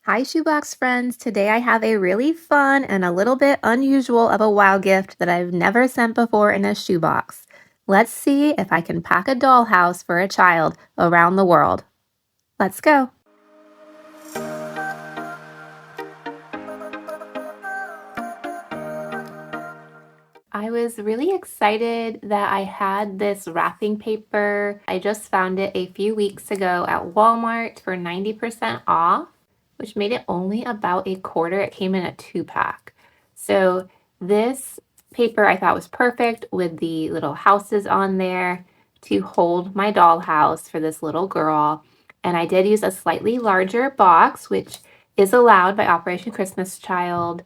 Hi Shoebox friends! Today I have a really fun and a little bit unusual of a wow gift that I've never sent before in a shoebox. Let's see if I can pack a dollhouse for a child around the world. Let's go! I was really excited that I had this wrapping paper. I just found it a few weeks ago at Walmart for 90% off, which made it only about a quarter. It came in a 2-pack. So this paper I thought was perfect with the little houses on there to hold my dollhouse for this little girl. And I did use a slightly larger box, which is allowed by Operation Christmas Child,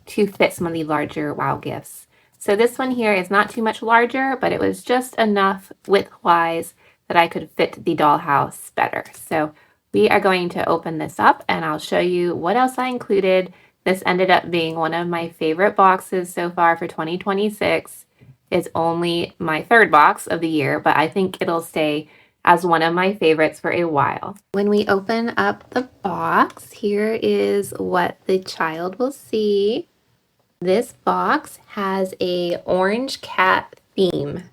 to fit some of the larger wow gifts. So this one here is not too much larger, but it was just enough width-wise that I could fit the dollhouse better. So we are going to open this up and I'll show you what else I included. This ended up being one of my favorite boxes so far for 2026. It's only my third box of the year, but I think it'll stay as one of my favorites for a while. When we open up the box, here is what the child will see. This box has a orange cat theme.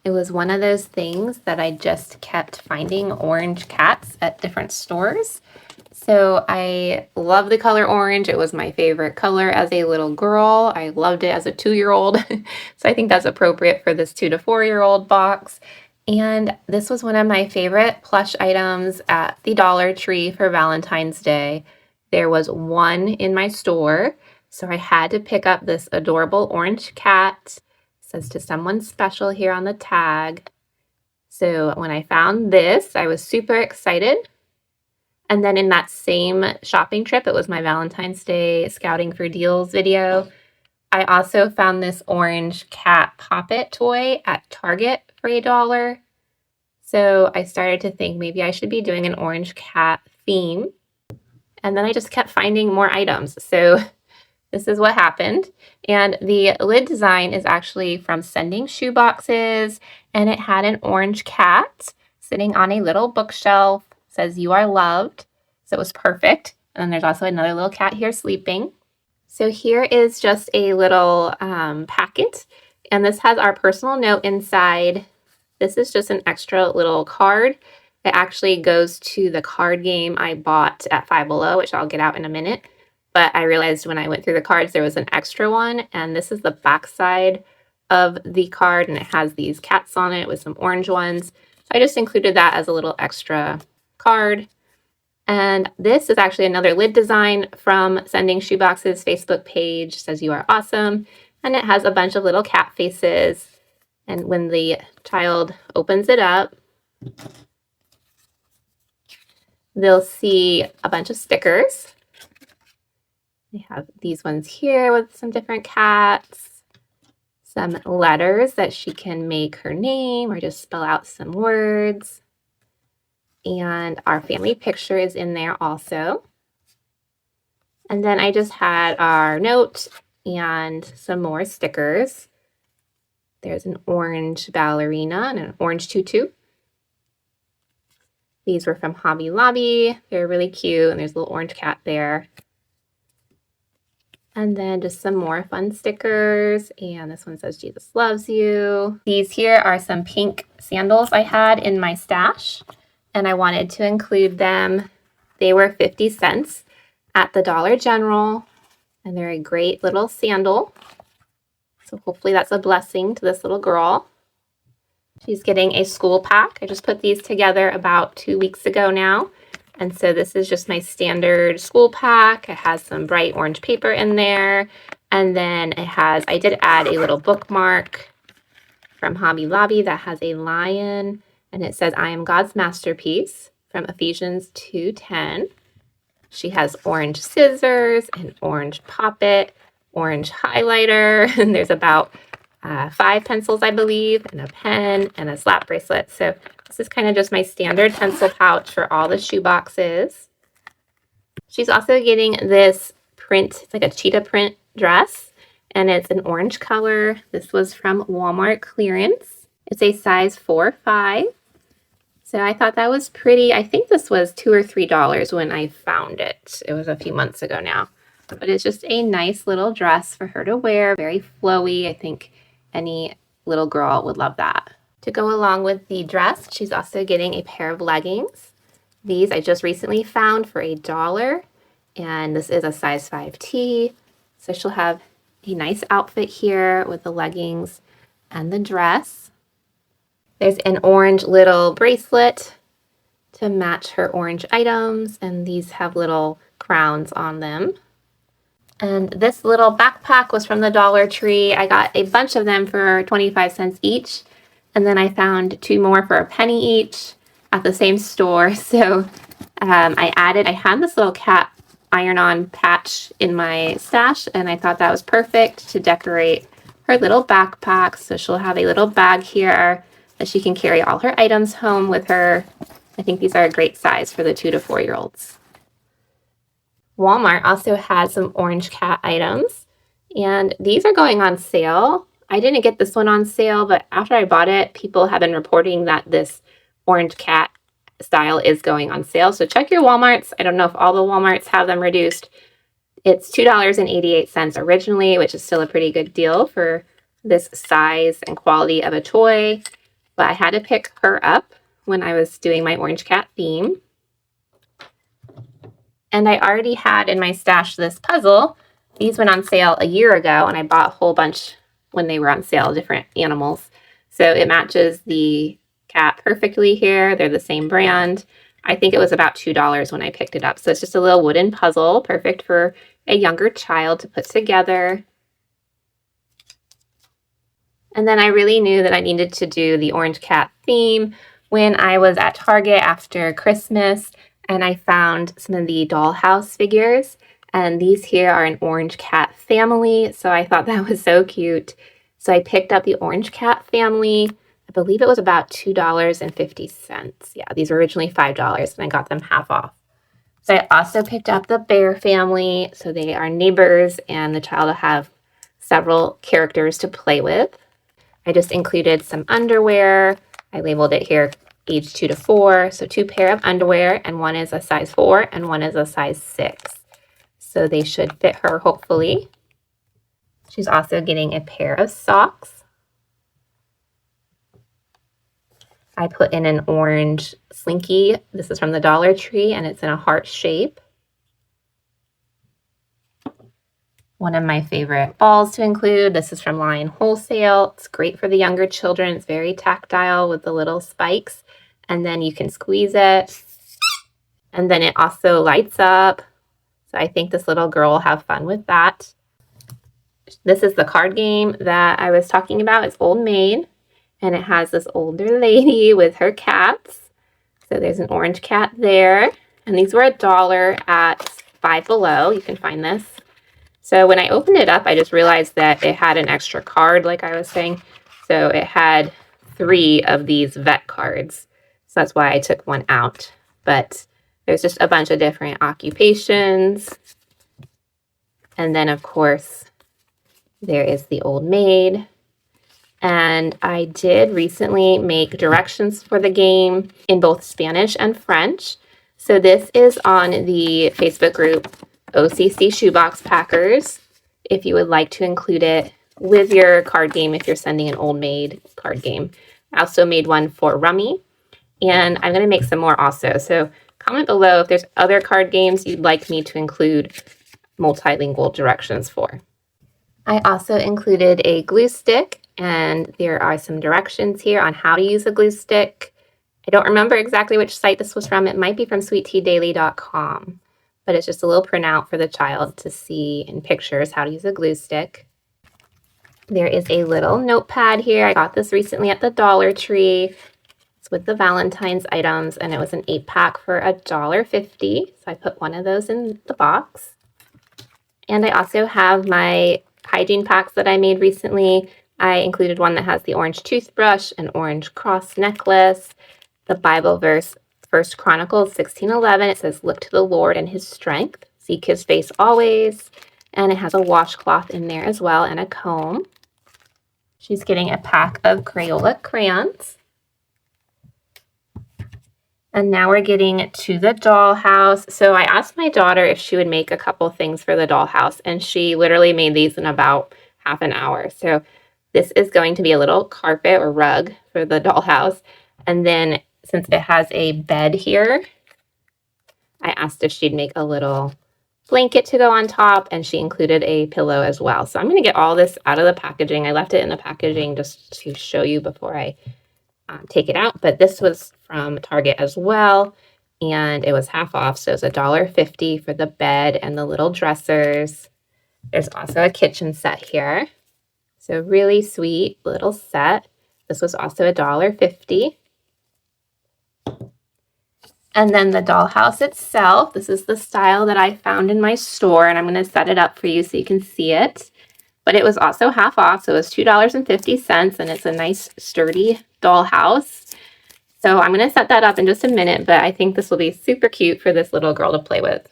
It was one of those things that I just kept finding orange cats at different stores. So I love the color orange. It was my favorite color as a little girl. I loved it as a 2-year-old. So I think that's appropriate for this 2 to 4-year-old box. And this was one of my favorite plush items at the Dollar Tree for Valentine's Day. There was one in my store, so I had to pick up this adorable orange cat. It says to someone special here on the tag. So when I found this, I was super excited. And then in that same shopping trip, it was my Valentine's Day Scouting for Deals video, I also found this orange cat Pop-It toy at Target for $1. So I started to think maybe I should be doing an orange cat theme. And then I just kept finding more items. So this is what happened. And the lid design is actually from Sending Shoeboxes, and it had an orange cat sitting on a little bookshelf. It says "You are loved," so it was perfect. And then there's also another little cat here sleeping. So here is just a little packet, and this has our personal note inside. This is just an extra little card. It actually goes to the card game I bought at Five Below, which I'll get out in a minute. But I realized when I went through the cards, there was an extra one, and this is the back side of the card, and it has these cats on it with some orange ones. So I just included that as a little extra card. And this is actually another lid design from Sending Shoeboxes Facebook page. It says "You are awesome," and it has a bunch of little cat faces. And when the child opens it up, they'll see a bunch of stickers. We have these ones here with some different cats, some letters that she can make her name or just spell out some words. And our family picture is in there also. And then I just had our note and some more stickers. There's an orange ballerina and an orange tutu. These were from Hobby Lobby. They're really cute, and there's a little orange cat there. And then just some more fun stickers. And this one says "Jesus loves you." These here are some pink sandals I had in my stash, and I wanted to include them. They were 50 cents at the Dollar General, and they're a great little sandal. So hopefully that's a blessing to this little girl. She's getting a school pack. I just put these together about 2 weeks ago now. And so this is just my standard school pack. It has some bright orange paper in there. And then I did add a little bookmark from Hobby Lobby that has a lion. And it says "I am God's masterpiece" from Ephesians 2:10. She has orange scissors, an orange Pop-It, orange highlighter, and there's about 5 pencils, I believe, and a pen and a slap bracelet. So this is kind of just my standard pencil pouch for all the shoe boxes. She's also getting this print. It's like a cheetah print dress, and it's an orange color. This was from Walmart clearance. It's a size 4-5. So I thought that was pretty. I think this was $2 or $3 when I found it. It was a few months ago now. But it's just a nice little dress for her to wear, very flowy. I think any little girl would love that. To go along with the dress, she's also getting a pair of leggings. These I just recently found for $1, and this is a size 5T. So she'll have a nice outfit here with the leggings and the dress. There's an orange little bracelet to match her orange items, and these have little crowns on them. And this little backpack was from the Dollar Tree. I got a bunch of them for 25 cents each, and then I found 2 more for a penny each at the same store. So I had this little cat iron-on patch in my stash, and I thought that was perfect to decorate her little backpack. So she'll have a little bag here that she can carry all her items home with her. I think these are a great size for the 2 to 4-year-olds. Walmart also had some orange cat items, and these are going on sale. I didn't get this one on sale, but after I bought it, people have been reporting that this orange cat style is going on sale. So check your Walmarts. I don't know if all the Walmarts have them reduced. It's $2.88 originally, which is still a pretty good deal for this size and quality of a toy. But I had to pick her up when I was doing my orange cat theme. And I already had in my stash this puzzle. These went on sale a year ago, and I bought a whole bunch when they were on sale, different animals. So it matches the cat perfectly here. They're the same brand. I think it was about $2 when I picked it up. So it's just a little wooden puzzle, perfect for a younger child to put together. And then I really knew that I needed to do the orange cat theme when I was at Target after Christmas, and I found some of the dollhouse figures. And these here are an orange cat family, so I thought that was so cute. So I picked up the orange cat family. I believe it was about $2.50. Yeah, these were originally $5, and I got them half off. So I also picked up the bear family. So they are neighbors, and the child will have several characters to play with. I just included some underwear. I labeled it here age 2 to 4. So 2 pair of underwear, and one is a size 4 and one is a size 6. So they should fit her, hopefully. She's also getting a pair of socks. I put in an orange slinky. This is from the Dollar Tree, and it's in a heart shape. One of my favorite balls to include. This is from Lion Wholesale. It's great for the younger children. It's very tactile with the little spikes, and then you can squeeze it, and then it also lights up. So I think this little girl will have fun with that. This is the card game that I was talking about. It's Old Maid, and it has this older lady with her cats. So there's an orange cat there, and these were $1 at Five Below. You can find this. So when I opened it up, I just realized that it had an extra card, like I was saying. So it had 3 of these vet cards. So that's why I took one out. But there's just a bunch of different occupations. And then, of course, there is the Old Maid. And I did recently make directions for the game in both Spanish and French. So this is on the Facebook group OCC Shoebox Packers, if you would like to include it with your card game if you're sending an Old Maid card game. I also made one for Rummy, and I'm going to make some more also. So comment below if there's other card games you'd like me to include multilingual directions for. I also included a glue stick, and there are some directions here on how to use a glue stick. I don't remember exactly which site this was from. It might be from sweetteadaily.com. But it's just a little printout for the child to see in pictures how to use a glue stick. There is a little notepad here. I got this recently at the Dollar Tree. It's with the Valentine's items, and it was an 8-pack for $1.50. So I put one of those in the box. And I also have my hygiene packs that I made recently. I included one that has the orange toothbrush, an orange cross necklace, the Bible verse, 1 Chronicles 16:11, it says, "Look to the Lord and his strength. Seek his face always." And it has a washcloth in there as well and a comb. She's getting a pack of Crayola crayons. And now we're getting to the dollhouse. So I asked my daughter if she would make a couple things for the dollhouse, and she literally made these in about half an hour. So this is going to be a little carpet or rug for the dollhouse. And then since it has a bed here, I asked if she'd make a little blanket to go on top, and she included a pillow as well. So I'm going to get all this out of the packaging. I left it in the packaging just to show you before I take it out, but this was from Target as well, and it was half off, so it's $1.50 for the bed and the little dressers. There's also a kitchen set here, so really sweet little set. This was also $1.50. And then the dollhouse itself, this is the style that I found in my store, and I'm going to set it up for you so you can see it. But it was also half off, so it was $2.50, and it's a nice sturdy dollhouse. So I'm going to set that up in just a minute, but I think this will be super cute for this little girl to play with.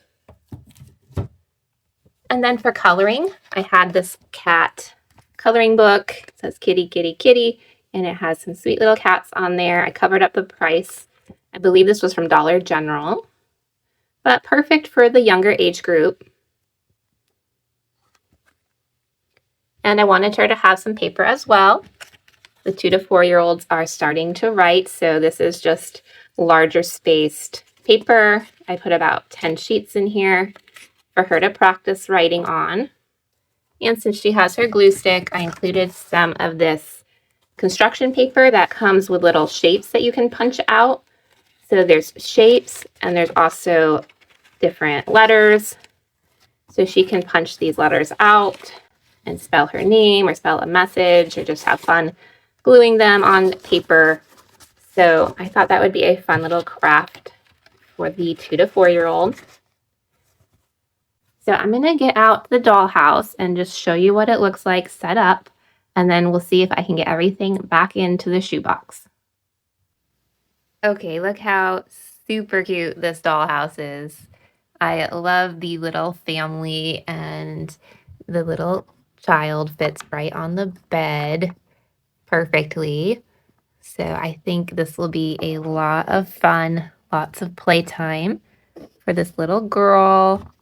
And then for coloring, I had this cat coloring book. It says kitty, kitty, kitty, and it has some sweet little cats on there. I covered up the price. I believe this was from Dollar General, but perfect for the younger age group. And I wanted her to have some paper as well. The 2 to 4-year-olds are starting to write, so this is just larger spaced paper. I put about 10 sheets in here for her to practice writing on. And since she has her glue stick, I included some of this construction paper that comes with little shapes that you can punch out. So there's shapes, and there's also different letters. So she can punch these letters out and spell her name or spell a message or just have fun gluing them on paper. So I thought that would be a fun little craft for the 2 to 4-year-old. So I'm going to get out the dollhouse and just show you what it looks like set up, and then we'll see if I can get everything back into the shoebox. Okay, look how super cute this dollhouse is. I love the little family, and the little child fits right on the bed perfectly. So I think this will be a lot of fun, lots of playtime for this little girl.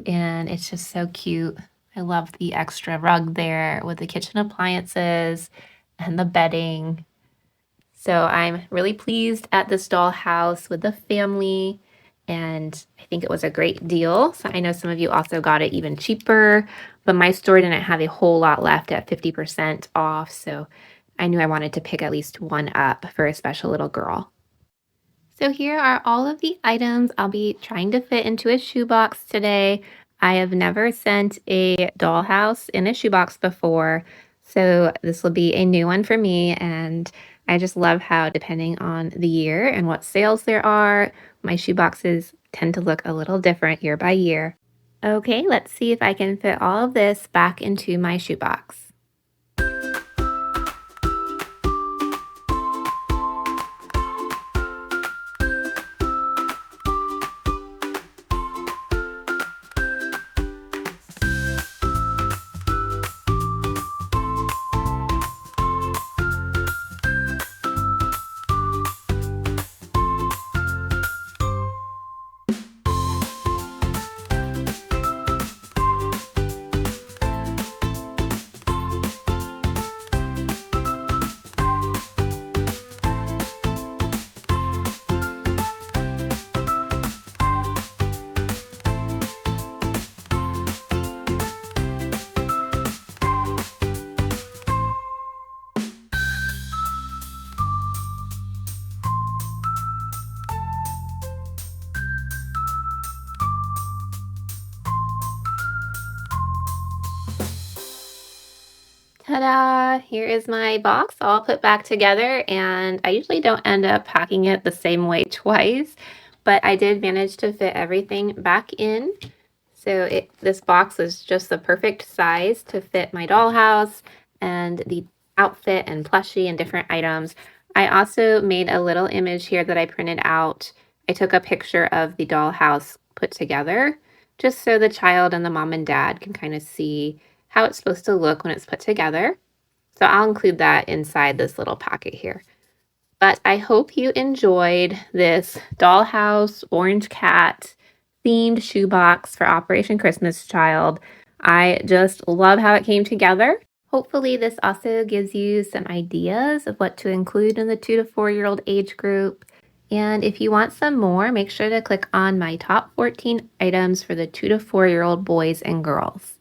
And it's just so cute. I love the extra rug there with the kitchen appliances and the bedding. So I'm really pleased at this dollhouse with the family, and I think it was a great deal. So I know some of you also got it even cheaper, but my store didn't have a whole lot left at 50% off, so I knew I wanted to pick at least one up for a special little girl. So here are all of the items I'll be trying to fit into a shoebox today. I have never sent a dollhouse in a shoebox before, so this will be a new one for me, and I just love how, depending on the year and what sales there are, my shoeboxes tend to look a little different year by year. Okay, let's see if I can fit all of this back into my shoebox. Ta-da! Here is my box all put back together, and I usually don't end up packing it the same way twice, but I did manage to fit everything back in. So this box is just the perfect size to fit my dollhouse and the outfit and plushie and different items. I also made a little image here that I printed out. I took a picture of the dollhouse put together just so the child and the mom and dad can kind of see how it's supposed to look when it's put together. So I'll include that inside this little packet here. But I hope you enjoyed this dollhouse orange cat themed shoebox for Operation Christmas Child. I just love how it came together. Hopefully this also gives you some ideas of what to include in the 2 to 4-year-old age group. And if you want some more, make sure to click on my top 14 items for the 2 to 4-year-old boys and girls.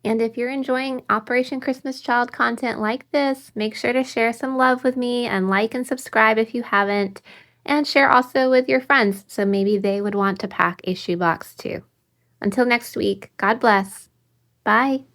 And if you're enjoying Operation Christmas Child content like this, make sure to share some love with me and like and subscribe if you haven't. And share also with your friends so maybe they would want to pack a shoebox too. Until next week, God bless. Bye.